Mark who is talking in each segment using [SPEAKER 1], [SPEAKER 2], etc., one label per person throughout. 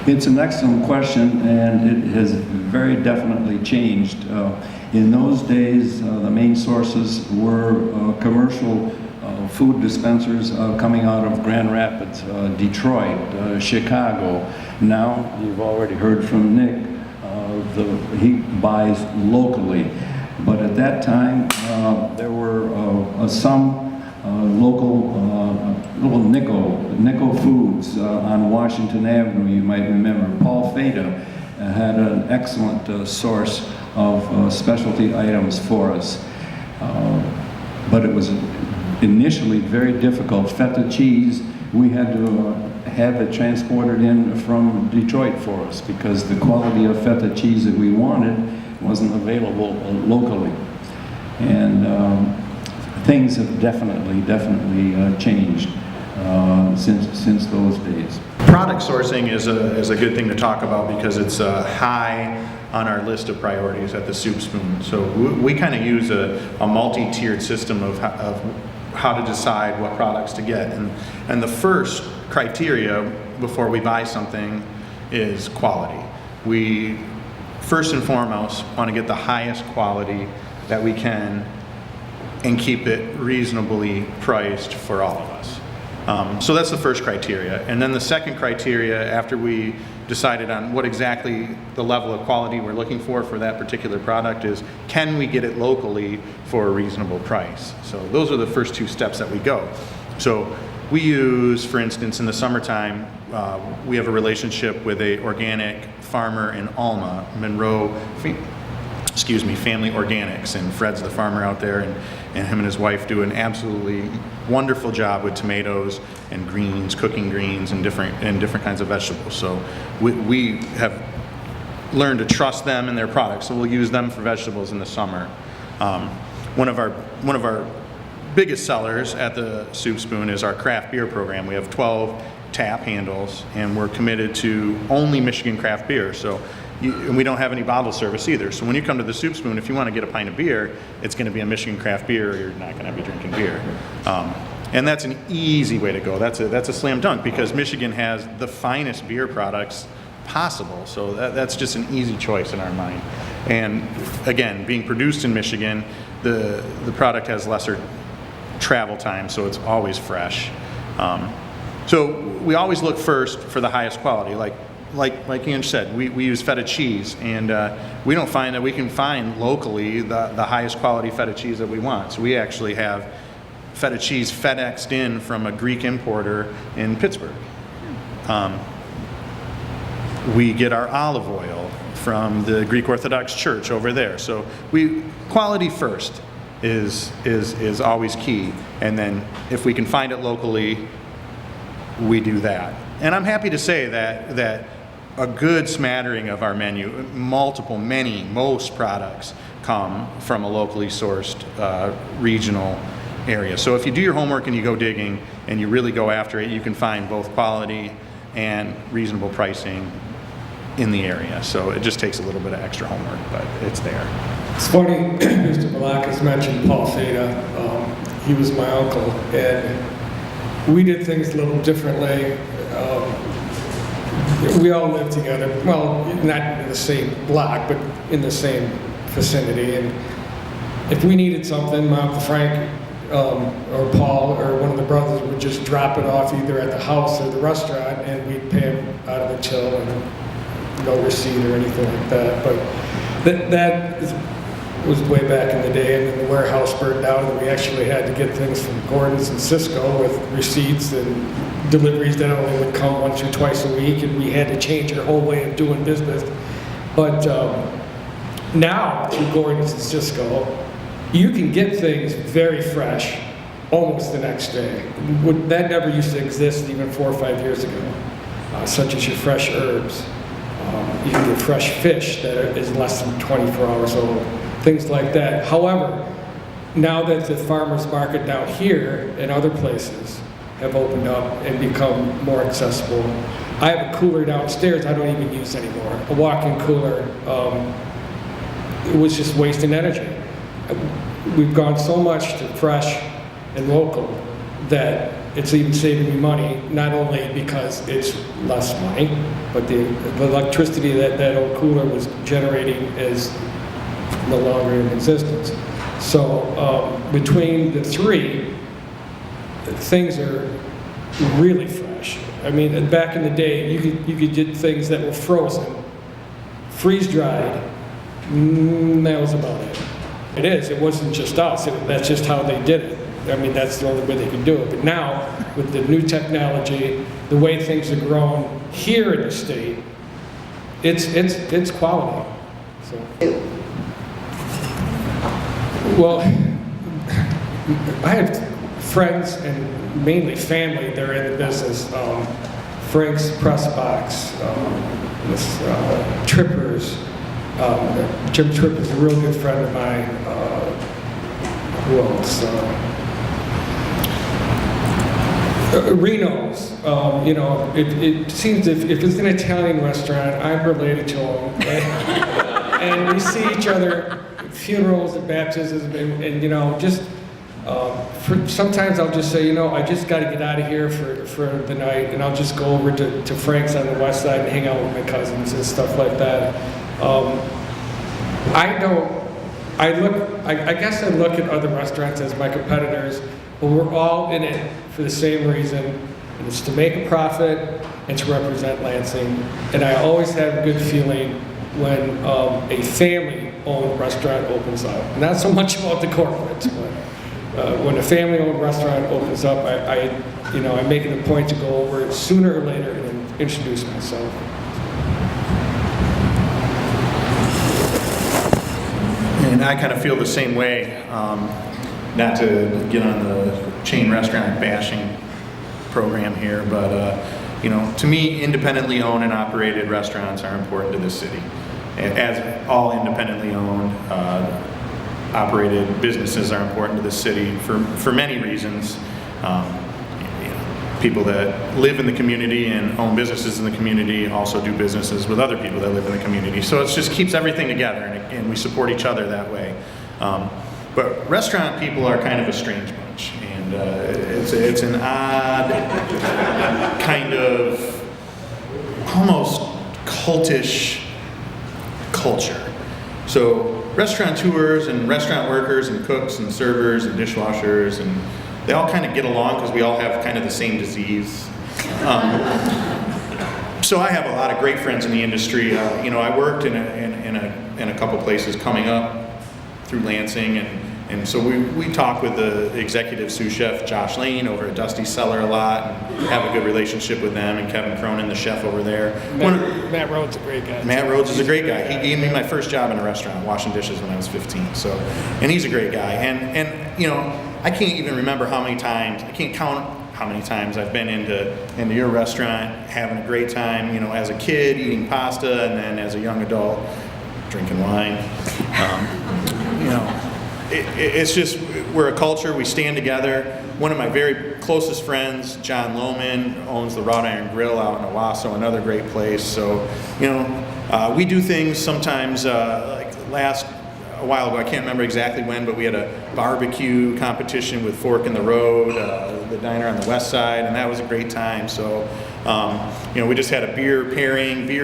[SPEAKER 1] It's an excellent question, and it has very definitely changed. In those days, the main sources were commercial food dispensers coming out of Grand Rapids, Detroit, Chicago. Now, you've already heard from Nick, he buys locally. But at that time, there were some local little nickel foods on Washington Avenue, you might remember. Paul Feda had an excellent source of specialty items for us. But it was initially very difficult. Feta cheese, we had to have it transported in from Detroit for us because the quality of feta cheese that we wanted wasn't available locally. And things have definitely changed since those days.
[SPEAKER 2] Product sourcing is a good thing to talk about because it's high on our list of priorities at the Soup Spoon. So we kind of use a multi-tiered system of how to decide what products to get. And the first criteria before we buy something is quality. We first and foremost want to get the highest quality that we can and keep it reasonably priced for all of us. So that's the first criteria. And then the second criteria, after we decided on what exactly the level of quality we're looking for that particular product, is can we get it locally for a reasonable price? So those are the first two steps that we go. So we use, for instance, in the summertime, we have a relationship with a organic farmer in Alma, Monroe, Family Organics, and Fred's the farmer out there, and him and his wife do an absolutely wonderful job with tomatoes and greens, cooking greens, and different kinds of vegetables. So we have learned to trust them and their products, so we'll use them for vegetables in the summer. One of our biggest sellers at the Soup Spoon is our craft beer program. We have 12 tap handles, and we're committed to only Michigan craft beer. So and we don't have any bottle service either. So when you come to the Soup Spoon, if you want to get a pint of beer, it's going to be a Michigan craft beer, or you're not going to be drinking beer. And that's an easy way to go. That's a slam dunk because Michigan has the finest beer products possible. So that's just an easy choice in our mind. And again, being produced in Michigan, the product has lesser travel time, so it's always fresh. So we always look first for the highest quality. Like Ange said, we use feta cheese, and we don't find that we can find locally the highest quality feta cheese that we want. So we actually have feta cheese FedExed in from a Greek importer in Pittsburgh. We get our olive oil from the Greek Orthodox Church over there. So quality first is always key, and then if we can find it locally, we do that. And I'm happy to say that a good smattering of our menu, most products come from a locally sourced regional area. So if you do your homework and you go digging and you really go after it, you can find both quality and reasonable pricing in the area. So it just takes a little bit of extra homework, but it's there.
[SPEAKER 3] It's funny, Mr. Vlahakis mentioned Paul Feda. He was my uncle, and we did things a little differently. We all lived together, well, not in the same block, but in the same vicinity. And if we needed something, my Uncle Frank or Paul or one of the brothers would just drop it off either at the house or the restaurant, and we'd pay him out of the till and no receipt or anything like that. But that was way back in the day, and then the warehouse burned down, and we actually had to get things from Gordon's and Cisco with receipts and deliveries that only would come once or twice a week, and we had to change our whole way of doing business. But now, through Gordon's and Cisco, you can get things very fresh almost the next day. That never used to exist even 4 or 5 years ago, such as your fresh herbs. You can get fresh fish that is less than 24 hours old, things like that. However, now that the farmers market down here and other places have opened up and become more accessible, I have a cooler downstairs I don't even use anymore, a walk-in cooler. It was just wasting energy. We've gone so much to fresh and local that it's even saving me money, not only because it's less money, but the electricity that old cooler was generating is no longer in existence. So between the three, things are really fresh. I mean, back in the day, you could get things that were frozen, freeze-dried. That was about it. It is. It wasn't just us. That's just how they did it. I mean, that's the only way they could do it. But now, with the new technology, the way things have grown here in the state, it's quality. So. Well, I have friends and mainly family that are in the business. Frank's Press Box, Trippers. Jim Tripp is a real good friend of mine. Who else? Reno's. You know, it seems if it's an Italian restaurant, I'm related to them. And we see each other at funerals and baptisms, and you know, just sometimes I'll just say, you know, I just got to get out of here for the night, and I'll just go over to Frank's on the west side and hang out with my cousins and stuff like that. I guess I look at other restaurants as my competitors, but we're all in it for the same reason, and it's to make a profit and to represent Lansing. And I always have a good feeling when a family-owned restaurant opens up. Not so much about the corporates, but when a family-owned restaurant opens up, I make it a point to go over sooner or later and introduce myself.
[SPEAKER 2] And I kind of feel the same way, not to get on the chain restaurant bashing program here, but you know, to me, independently owned and operated restaurants are important to this city. As all independently owned, operated businesses are important to this city for many reasons. People that live in the community and own businesses in the community also do businesses with other people that live in the community. So it just keeps everything together, and we support each other that way. But restaurant people are kind of a strange bunch, and it's an odd kind of almost cultish culture. So restaurateurs and restaurant workers and cooks and servers and dishwashers, and they all kind of get along because we all have kind of the same disease. So I have a lot of great friends in the industry. You know, I worked in a couple places coming up through Lansing, and so we talk with the executive sous chef Josh Lane over at Dusty's Cellar a lot, and have a good relationship with them, and Kevin Cronin, the chef over there.
[SPEAKER 3] Matt Rhodes is a great guy.
[SPEAKER 2] Matt Rhodes is a great guy. He gave me my first job in a restaurant, washing dishes when I was 15. So, and he's a great guy. And you know, I can't even remember how many times, I can't count how many times I've been into your restaurant, having a great time, you know, as a kid, eating pasta, and then as a young adult, drinking wine. You know, it's just, we're a culture, we stand together. One of my very closest friends, John Lohman, owns the Wrought Iron Grill out in Owasso, another great place. So, you know, we do things sometimes, like a while ago, I can't remember exactly when, but we had a barbecue competition with Fork in the Road, the diner on the west side, and that was a great time. So, you know, we just had a beer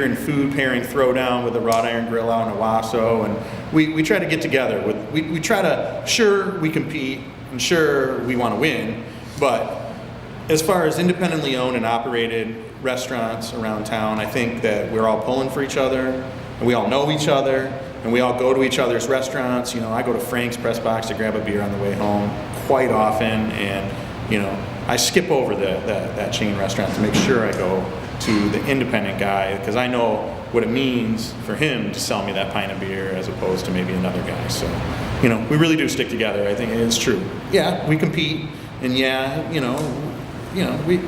[SPEAKER 2] and food pairing throwdown with the Wrought Iron Grill out in Owasso, and we try to get together. We try to, sure, we compete, and sure, we want to win, but as far as independently owned and operated restaurants around town, I think that we're all pulling for each other, and we all know each other, and we all go to each other's restaurants. You know, I go to Frank's Press Box to grab a beer on the way home quite often, and you know, I skip over that chain restaurant to make sure I go to the independent guy, because I know what it means for him to sell me that pint of beer as opposed to maybe another guy. So, you know, we really do stick together. I think it's true. Yeah, we compete, and yeah, you know, we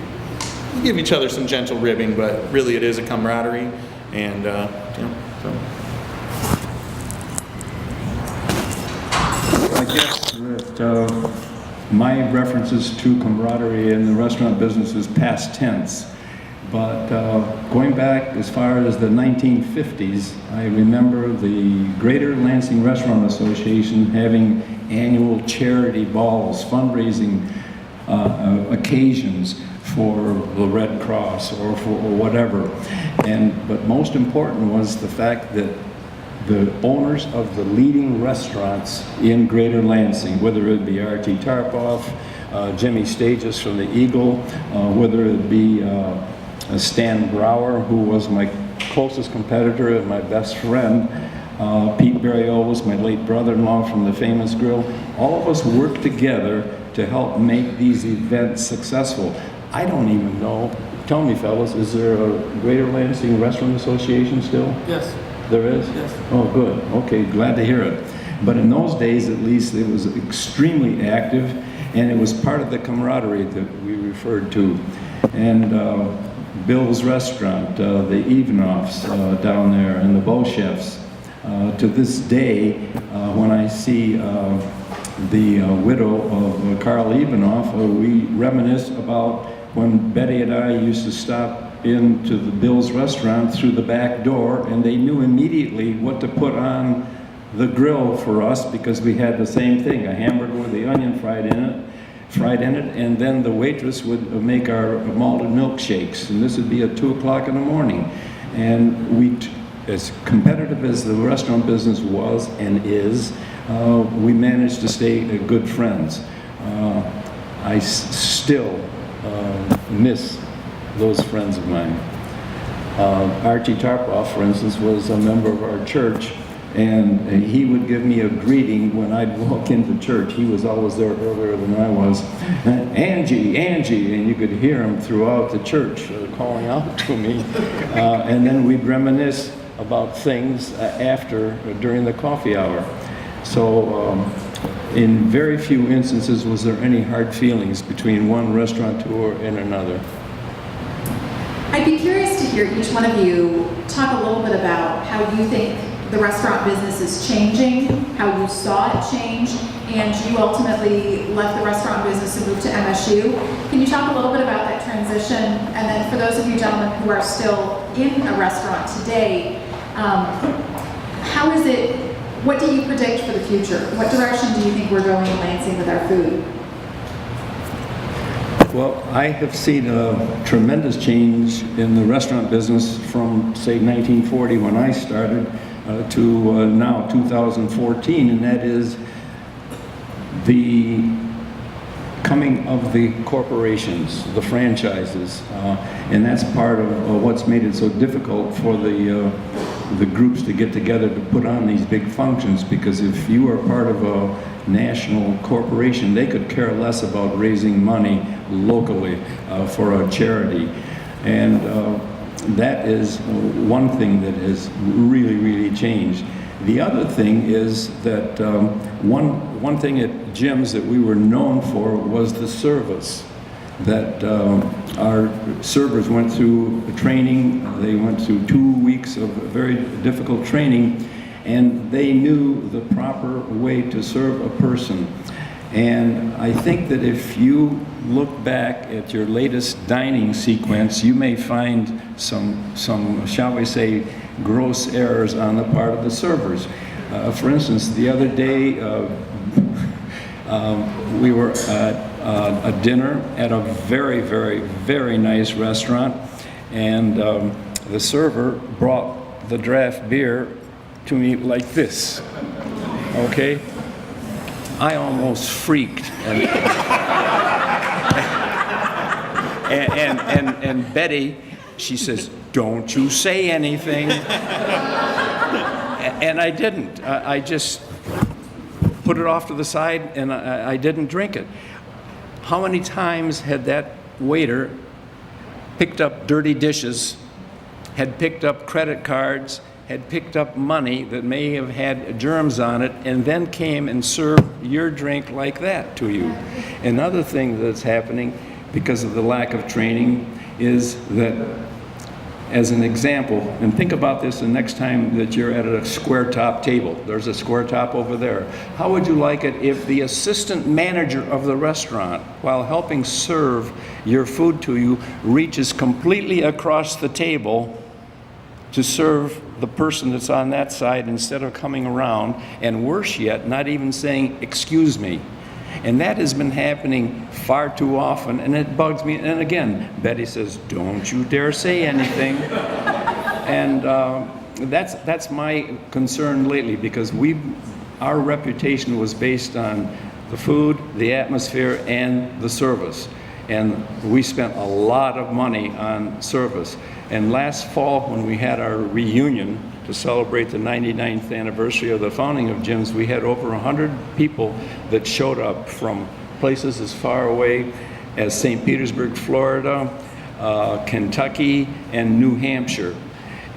[SPEAKER 2] give each other some gentle ribbing, but really it is a camaraderie, and you know, so.
[SPEAKER 1] I guess that my references to camaraderie in the restaurant business is past tense. But going back as far as the 1950s, I remember the Greater Lansing Restaurant Association having annual charity balls, fundraising occasions for the Red Cross or for whatever. But most important was the fact that the owners of the leading restaurants in Greater Lansing, whether it be R.T. Tarpoff, Jimmy Stages from the Eagle, whether it be Stan Brower, who was my closest competitor and my best friend, Pete Berriol was my late brother-in-law from the Famous Grill. All of us worked together to help make these events successful. I don't even know, tell me fellas, is there a Greater Lansing Restaurant Association still?
[SPEAKER 3] Yes.
[SPEAKER 1] There is?
[SPEAKER 3] Yes.
[SPEAKER 1] Oh, good. Okay, glad to hear it. But in those days, at least, it was extremely active, and it was part of the camaraderie that we referred to. And Bill's Restaurant, the Evenoffs down there, and the Beauchefs. To this day, when I see the widow of Carl Evenoff, we reminisce about when Betty and I used to stop into the Bill's Restaurant through the back door, and they knew immediately what to put on the grill for us because we had the same thing, a hamburger with the onion fried in it, and then the waitress would make our malted milkshakes, and this would be at 2 o'clock in the morning. And we, as competitive as the restaurant business was and is, we managed to stay good friends. I still miss those friends of mine. R.T. Tarpoff, for instance, was a member of our church, and he would give me a greeting when I'd walk into church. He was always there earlier than I was. Angie, Angie, and you could hear him throughout the church calling out to me. And then we'd reminisce about things during the coffee hour. So in very few instances was there any hard feelings between one restaurateur and another.
[SPEAKER 4] I'd be curious to hear each one of you talk a little bit about how you think the restaurant business is changing, how you saw it change, and you ultimately left the restaurant business and moved to MSU. Can you talk a little bit about that transition? And then for those of you gentlemen who are still in a restaurant today, how is it, what do you predict for the future? What direction do you think we're going in Lansing with our food?
[SPEAKER 1] Well, I have seen a tremendous change in the restaurant business from, say, 1940 when I started to now, 2014, and that is the coming of the corporations, the franchises, and that's part of what's made it so difficult for the groups to get together to put on these big functions, because if you are part of a national corporation, they could care less about raising money locally for a charity. And that is one thing that has really, really changed. The other thing is that one thing at Jim's that we were known for was the service. That our servers went through training. They went through 2 weeks of very difficult training, and they knew the proper way to serve a person. And I think that if you look back at your latest dining sequence, you may find some, shall we say, gross errors on the part of the servers. For instance, the other day, we were at a dinner at a very, very, very nice restaurant, and the server brought the draft beer to me like this, okay? I almost freaked. And Betty, she says, "Don't you say anything." And I didn't. I just put it off to the side, and I didn't drink it. How many times had that waiter picked up dirty dishes, had picked up credit cards, had picked up money that may have had germs on it, and then came and served your drink like that to you? Another thing that's happening because of the lack of training is that, as an example, and think about this the next time that you're at a square top table. There's a square top over there. How would you like it if the assistant manager of the restaurant, while helping serve your food to you, reaches completely across the table to serve the person that's on that side instead of coming around, and worse yet, not even saying, "Excuse me"? And that has been happening far too often, and it bugs me. And again, Betty says, don't you dare say anything. And that's my concern lately, because our reputation was based on the food, the atmosphere, and the service. And we spent a lot of money on service. And last fall, when we had our reunion to celebrate the 99th anniversary of the founding of Jim's, we had over 100 people that showed up from places as far away as St. Petersburg, Florida, Kentucky, and New Hampshire.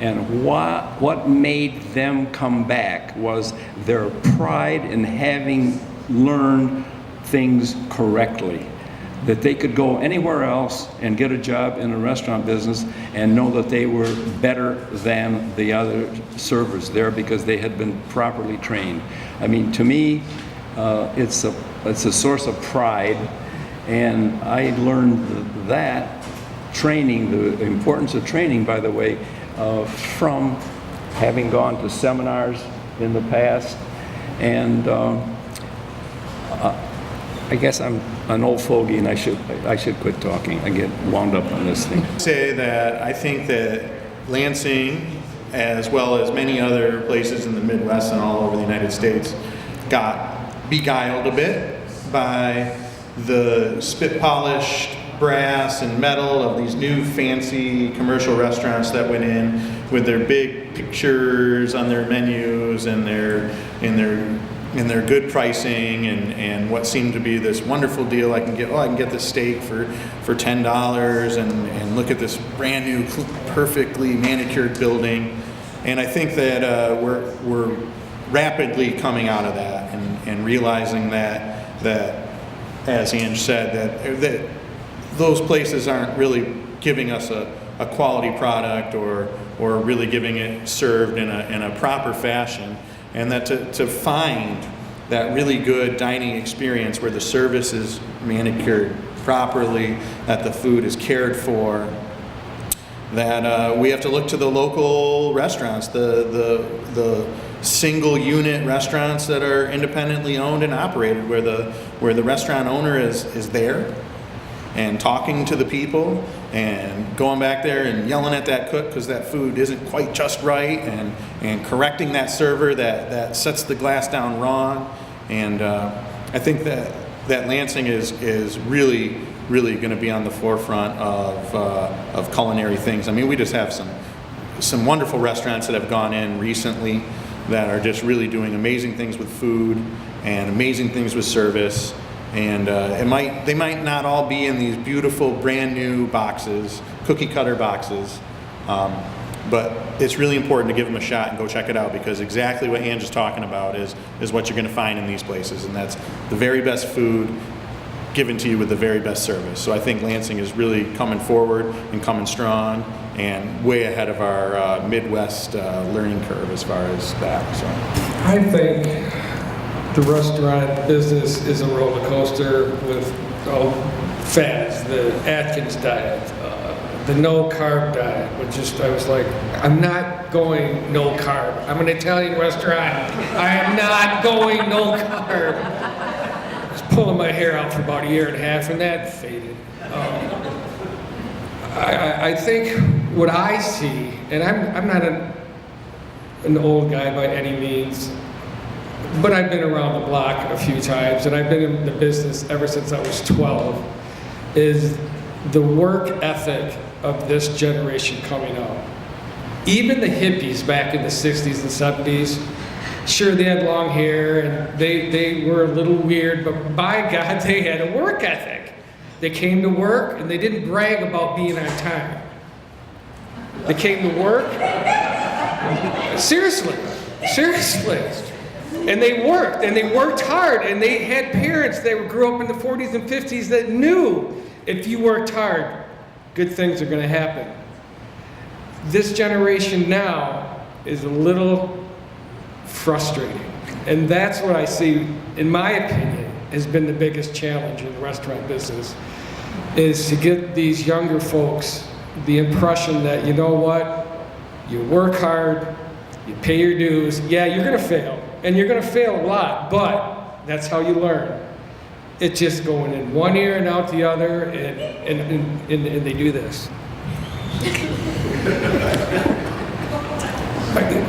[SPEAKER 1] And what made them come back was their pride in having learned things correctly. That they could go anywhere else and get a job in the restaurant business and know that they were better than the other servers there because they had been properly trained. I mean, to me, it's a source of pride, and I learned that training, the importance of training, by the way, from having gone to seminars in the past. And I guess I'm an old fogey, and I should quit talking. I get wound up on this thing.
[SPEAKER 2] Say that I think that Lansing, as well as many other places in the Midwest and all over the United States, got beguiled a bit by the spit-polished brass and metal of these new fancy commercial restaurants that went in with their big pictures on their menus and their good pricing and what seemed to be this wonderful deal. I can get this steak for $10 and look at this brand new perfectly manicured building. And I think that we're rapidly coming out of that and realizing that as Ange said, that those places aren't really giving us a quality product or really getting it served in a proper fashion. And that to find that really good dining experience where the service is manicured properly, that the food is cared for, that we have to look to the local restaurants, the single unit restaurants that are independently owned and operated, where the restaurant owner is there and talking to the people and going back there and yelling at that cook because that food isn't quite just right, and correcting that server that sets the glass down wrong. And I think that Lansing is really going to be on the forefront of culinary things. I mean, we just have some wonderful restaurants that have gone in recently that are just really doing amazing things with food and amazing things with service. And they might not all be in these beautiful brand new boxes, cookie cutter boxes, but it's really important to give them a shot and go check it out, because exactly what Ange is talking about is what you're going to find in these places, and that's the very best food given to you with the very best service. So I think Lansing is really coming forward and coming strong and way ahead of our Midwest learning curve as far as that. So
[SPEAKER 3] I think the restaurant business is a roller coaster with fads, the Atkins diet, the no carb diet, I was like, I'm not going no carb. I'm an Italian restaurant. I am not going no carb. I was pulling my hair out for about a year and a half, and that faded. I think what I see, and I'm not an old guy by any means, but I've been around the block a few times, and I've been in the business ever since I was 12, is the work ethic of this generation coming up. Even the hippies back in the 60s and 70s, sure, they had long hair and they were a little weird, but by God, they had a work ethic. They came to work and they didn't brag about being on time. They came to work, seriously. And they worked hard, and they had parents that grew up in the 40s and 50s that knew if you worked hard, good things are going to happen. This generation now is a little frustrating, and that's what I see, in my opinion, has been the biggest challenge in the restaurant business, is to get these younger folks the impression that, you know what, you work hard, you pay your dues, yeah, you're going to fail. And you're going to fail a lot, but that's how you learn. it's just going in one ear and out the other, and they do this.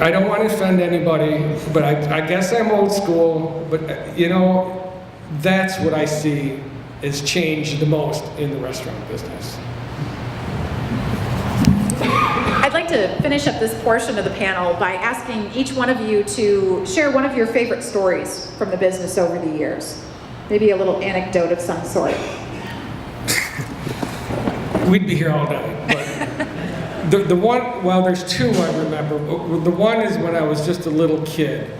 [SPEAKER 3] I don't want to offend anybody, but I guess I'm old school, but you know, that's what I see has changed the most in the restaurant business.
[SPEAKER 4] I'd like to finish up this portion of the panel by asking each one of you to share one of your favorite stories from the business over the years. Maybe a little anecdote of some sort.
[SPEAKER 3] We'd be here all night, but the one, well, there's two I remember. The one is when I was just a little kid,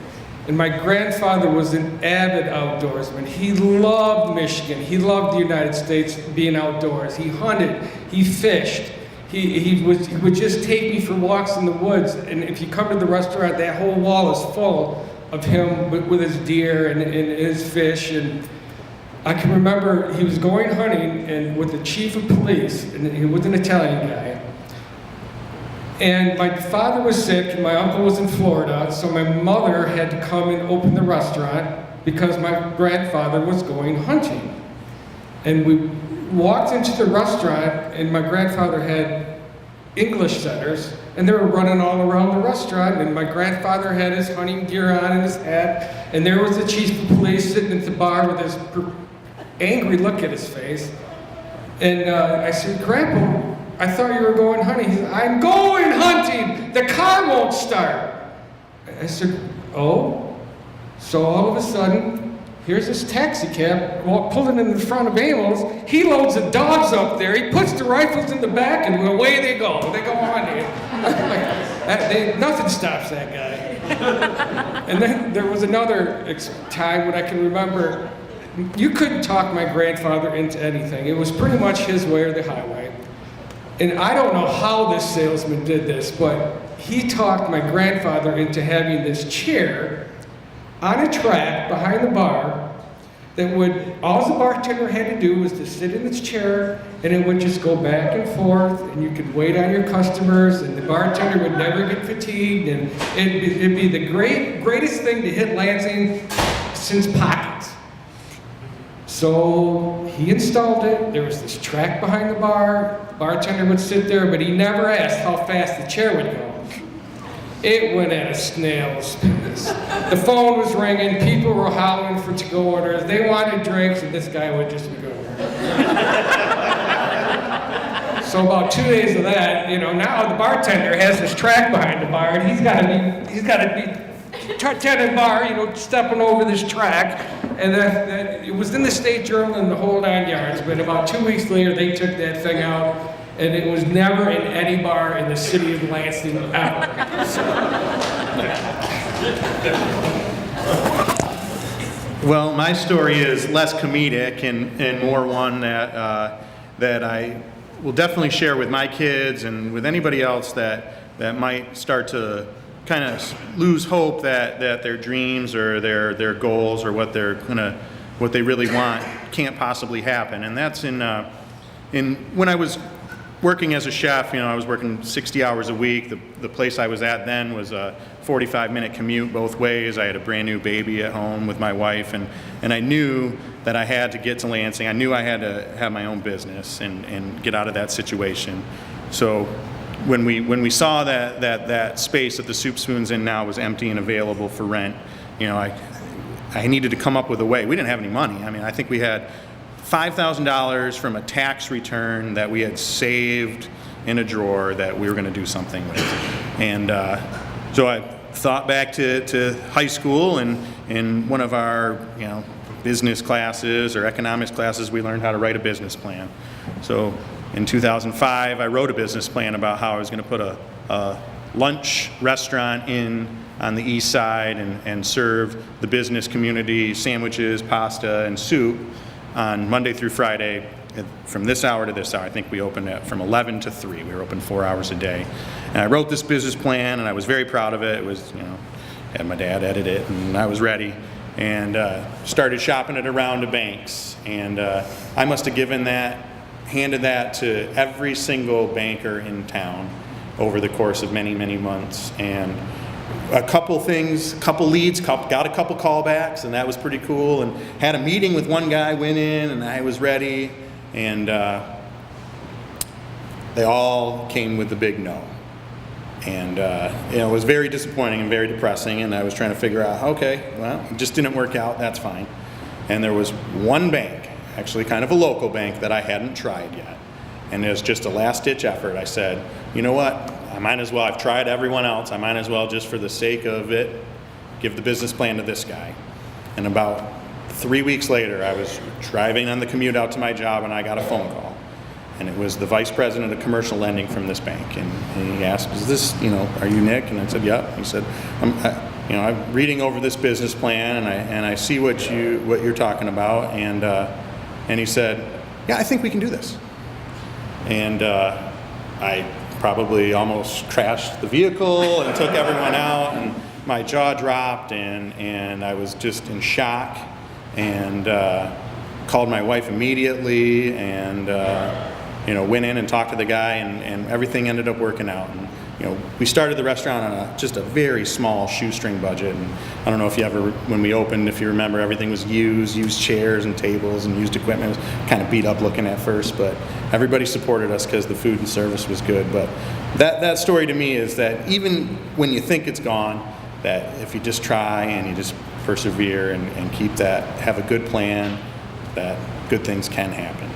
[SPEAKER 3] and my grandfather was an avid outdoorsman. He loved Michigan. He loved the United States, being outdoors. He hunted, he fished. He would just take me for walks in the woods, and if you come to the restaurant, that whole wall is full of him with his deer and his fish. And I can remember he was going hunting and with the chief of police, and he was an Italian guy. And my father was sick, and my uncle was in Florida, so my mother had to come and open the restaurant because my grandfather was going hunting. And we walked into the restaurant, and my grandfather had English setters, and they were running all around the restaurant, and my grandfather had his hunting gear on and his hat, and there was the chief of police sitting at the bar with his angry look at his face. And I said, "Grandpa, I thought you were going hunting." He said, "I'm going hunting! The car won't start!" I said, "Oh?" So all of a sudden, here's this taxi cab pulling in the front of Emil's. He loads the dogs up there. He puts the rifles in the back, and away they go. They go hunting. Nothing stops that guy. And then there was another time when I can remember, you couldn't talk my grandfather into anything. It was pretty much his way or the highway. And I don't know how this salesman did this, but he talked my grandfather into having this chair on a track behind the bar that would, all the bartender had to do was to sit in its chair, and it would just go back and forth, and you could wait on your customers, and the bartender would never get fatigued, and it'd be the greatest thing to hit Lansing since pockets. So he installed it. There was this track behind the bar. The bartender would sit there, but he never asked how fast the chair would go. It went at a snail's pace. The phone was ringing, people were hollering for to-go orders, they wanted drinks, and this guy would just go. So about 2 days of that, you know, now the bartender has this track behind the bar, and he's got to be tending bar, you know, stepping over this track. And then it was in the State Journal and the whole 9 yards, but about 2 weeks later, they took that thing out, and it was never in any bar in the city of Lansing ever.
[SPEAKER 2] Well, my story is less comedic and more one that I will definitely share with my kids and with anybody else that might start to kind of lose hope that their dreams or their goals or what they really want can't possibly happen. And that's in when I was working as a chef, you know, I was working 60 hours a week. The place I was at then was a 45-minute commute both ways. I had a brand new baby at home with my wife, and I knew that I had to get to Lansing. I knew I had to have my own business and get out of that situation. So when we saw that space that the Soup Spoon's in now was empty and available for rent, you know, I needed to come up with a way. We didn't have any money. I mean, I think we had $5,000 from a tax return that we had saved in a drawer that we were going to do something with. And so I thought back to high school, and in one of our, you know, business classes or economics classes, we learned how to write a business plan. So in 2005, I wrote a business plan about how I was going to put a lunch restaurant on the east side and serve the business community sandwiches, pasta, and soup on Monday through Friday from this hour to this hour. I think we opened from 11 to 3. We were open 4 hours a day. And I wrote this business plan, and I was very proud of it. It was, you know, had my dad edit it, and I was ready. And started shopping it around to banks. And I must have handed that to every single banker in town over the course of many, many months. And a couple things, couple leads, got a couple callbacks, and that was pretty cool. And had a meeting with one guy, went in, and I was ready, and they all came with the big no. And you know, it was very disappointing and very depressing, and I was trying to figure out, okay, well, it just didn't work out, that's fine. And there was one bank, actually kind of a local bank, that I hadn't tried yet. And it was just a last-ditch effort. I said, you know what, I might as well, I've tried everyone else, I might as well, just for the sake of it, give the business plan to this guy. And about 3 weeks later, I was driving on the commute out to my job, and I got a phone call. And it was the vice president of commercial lending from this bank. And he asked, is this, you know, are you Nick? And I said, yep. He said, I'm reading over this business plan, and I see what you're talking about. And he said, yeah, I think we can do this. And I probably almost crashed the vehicle and took everyone out, and my jaw dropped, and I was just in shock, and called my wife immediately, and you know, went in and talked to the guy, and everything ended up working out. And you know, we started the restaurant on just a very small shoestring budget. And I don't know if you ever, when we opened, if you remember, everything was used chairs and tables and used equipment. It was kind of beat up looking at first, but everybody supported us because the food and service was good. But that story to me is that even when you think it's gone, that if you just try and you just persevere and keep that, have a good plan, that good things can happen.